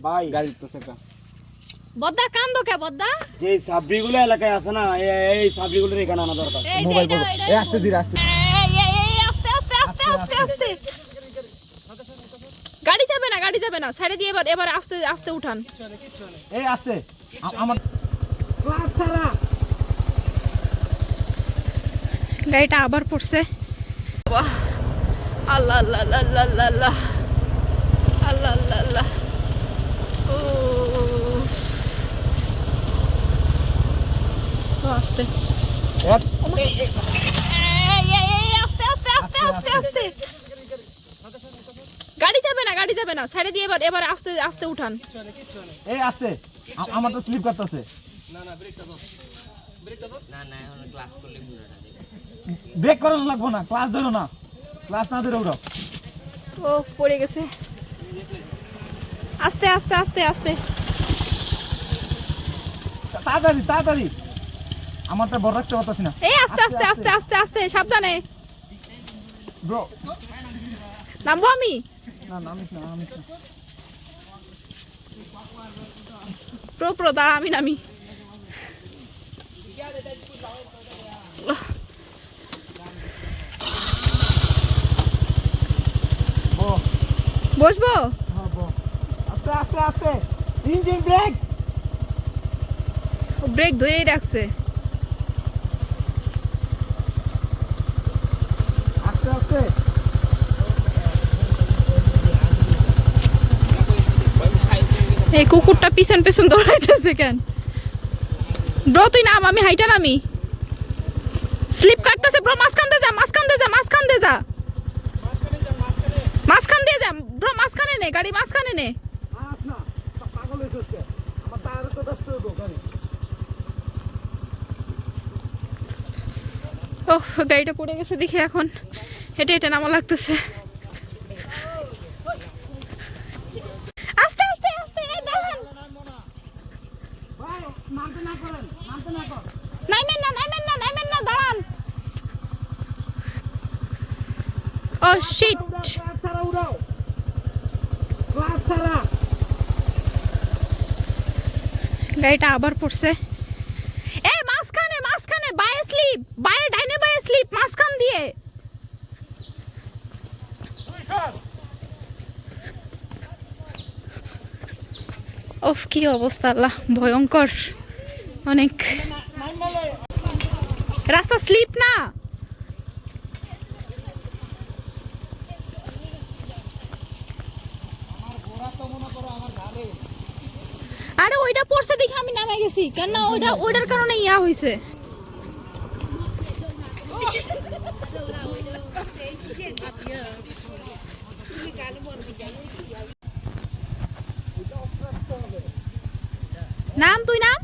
ভাই গাড়ি তো সেটা বদ্দা কান্দো কে বদ্দা? যে সাবরিগুলো এলাকায় আছে না, এই সাবরিগুলোর এখানে আনা দরকার। মোবাইল বলো, এই আস্তে ধীরে আস্তে, এই আস্তে আস্তে আস্তে আস্তে আস্তে। গাড়ি যাবে না সাইডে দিয়ে এবার আস্তে আস্তে উঠান। এই আস্তে আমার ক্লাস ছাড়া গাড়িটা আবার পড়ছে। বাহ, আল্লাহ আল্লাহ আল্লাহ আল্লাহ আল্লাহ আল্লাহ আল্লাহ আল্লাহ। ও আস্তে আস্তে আস্তে আস্তে আস্তে আস্তে। গাড়ি যাবে না সাইডে দিয়ে এবার আস্তে আস্তে উঠান। এই আস্তে আমার তো স্লিপ করতেছে। না ব্রেকটা দাও, না এখন ক্লাস করলে পুরোটা দেবে। ব্রেক করানো লাগবে না, ক্লাস ধরো না, ক্লাস না ধরে উঠো। ও পড়ে গেছে। আস্তে আস্তে আস্তে আস্তে তাড়াতাড়ি তাড়াতাড়ি, আমারটা বড় রাখতে পারতাছি না। এই আস্তে আস্তে আস্তে আস্তে আস্তে সাবধানে। ব্রো নামবো আমি? না নামিস না। প্রো দা আমি নামি। বসবো? আস্তে আস্তে আস্তে, ইঞ্জিন ব্রেক। ব্রেক ধরেই রাখছে। আস্তে আস্তে এই কুকুরটা পিছন পিছন দৌড়াইতেছে কেন? ব্রো তুই নাম, আমি হাইটা নামি। স্লিপ কাটতেছে ব্রো, মাঝখান দিয়ে যা, মাঝখান দিয়ে যা, মাঝখান দিয়ে যা, মাঝখান দিয়ে যা ব্রো, মাঝখানে নে গাড়ি, মাঝখানে নে। আস না, পাগল হইছস আমার টায়ার তো ব্যস্ত হইব গাড়ি। ওহ গাড়িটা পড়ে গেছে দেখি, এখন হেঁটে হেঁটে নামা লাগতেছে। আস্তে আস্তে আস্তে, এই দাঁড়ান। ভাই নামতে না করেন, নামতে না কর। নাইমেন না নাইমেন না নাইমেন না, দাঁড়ান। ও শিট, ক্লাস ছাড়া উড়াও, ক্লাস ছাড়া। গাড়িটা আবার পড়ছে। এই মাঝখানে মাঝখানে, বায়ে স্লিপ, বায়ে ডাইনে বায়ে স্লিপ, মাঝখান দিয়ে। ওফ কি অবস্থা, আল্লাহ ভয়ঙ্কর অনেক। রাস্তা স্লিপ না। আরে ওইটা পড়ছে দেখে আমি নামে গেছি, কেন ওইটার কারণে ইয়া হইছে। নাম তুই নাম।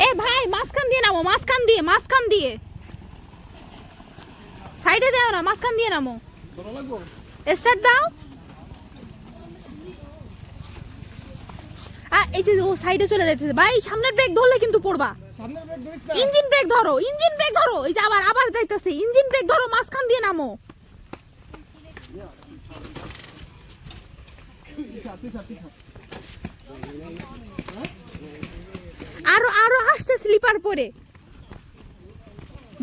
এ ভাই মাঝখান দিয়ে নামো, মাঝখান দিয়ে সাইডে যাও না, মাঝখান দিয়ে নামো। স্টার্ট দাও। এই যে ও সাইডে চলে যাইতেছে ভাই, সামনের ব্রেক ধরলে কিন্তু পড়বা। ইঞ্জিন ব্রেক ধরো, ইঞ্জিন ব্রেক ধরো। এই যে আবার যাইতেছে, ইঞ্জিন ব্রেক ধরো, মাঝখান দিয়ে নামো। আরো আসছে স্লিপার পরে,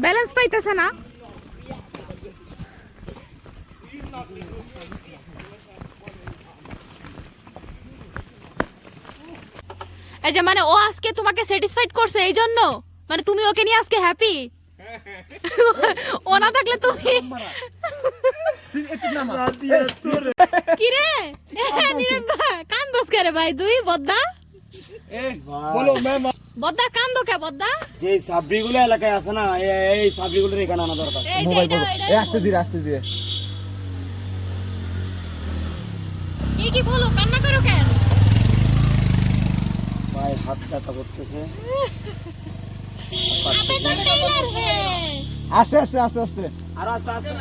ব্যালেন্স পাইতেছে না। এই যে মানে ও আজকে তোমাকে স্যাটিসফাইড করছে, এই জন্য মানে তুমি ওকে নিয়ে আজকে হ্যাপি। ও না থাকলে তুমি কি রে কান্দোস কে রে ভাই তুই? বদ্দা বলো ম্যাম, বদ্দা কান্দো কে বদ্দা? যে সাবরিগুলো এলাকায় আছে না, এই সাবরিগুলোর এখানে আনা দরকার। মোবাইল বলো, এই আস্তে ধীরে আস্তে ধীরে। কি বলো, কান্না করো কেন? ভাই হাত ব্যথা করতেছে। আবে তো টেইলার হে। আস্তে আস্তে আস্তে আস্তে, আর আস্তে আস্তে।